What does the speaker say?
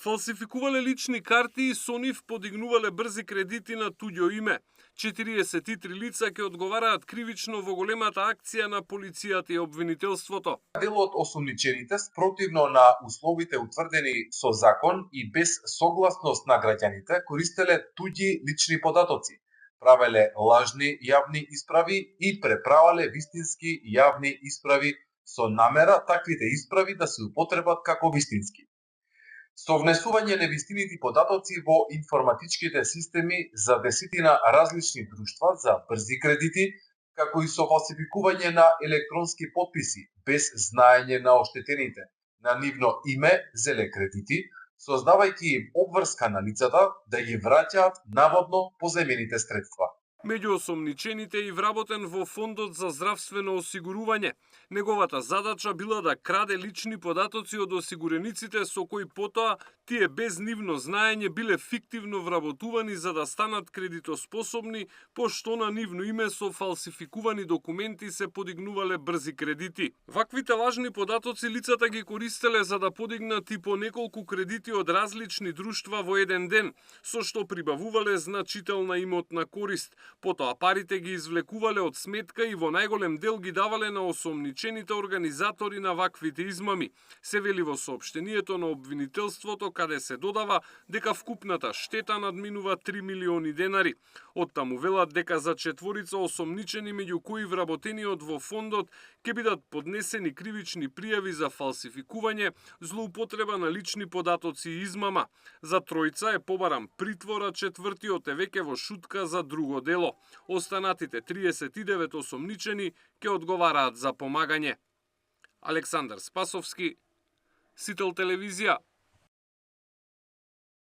Фалсификувале лични карти и со нив подигнувале брзи кредити на туѓо име. 43 лица ќе одговараат кривично во големата акција на полицијата и обвинителството. Дел од осумничените спротивно на условите утврдени со закон и без согласност на граѓаните користеле туѓи лични податоци, правеле лажни јавни исправи и преправале вистински јавни исправи со намера таквите исправи да се употребат како вистински. Со внесување невистините податоци во информатичките системи за десетина различни друштва за брзи кредити, како и со фалсификување на електронски потписи без знаење на оштетените на нивно име зеле кредити, создавајќи им обврска на лицата да ги враќаат наводно позајмените средства. Меѓу осомничените и вработен во Фондот за здравствено осигурување. Неговата задача била да краде лични податоци од осигурениците со кои потоа тие без нивно знаење биле фиктивно вработувани за да станат кредитоспособни, пошто на нивно име со фалсификувани документи се подигнувале брзи кредити. Ваквите лажни податоци лицата ги користеле за да подигнат и по неколку кредити од различни друштва во еден ден, со што прибавувале значителна имотна корист. Потоа парите ги извлекувале од сметка и во најголем дел ги давале на осомничените организатори на ваквите измами. Се вели во соопштението на обвинителството, каде се додава дека вкупната штета надминува 3 милиони денари. Оттаму велат дека за четворица осомничени, меѓу кои вработениот во фондот, ќе бидат поднесени кривични пријави за фалсификување, злоупотреба на лични податоци и измама. За тројца е побаран притвор, а четвртиот е веќе во шутка за друго дело. Останатите 39 осомничени ќе одговараат за помагање. Александар Спасовски, Сител телевизија.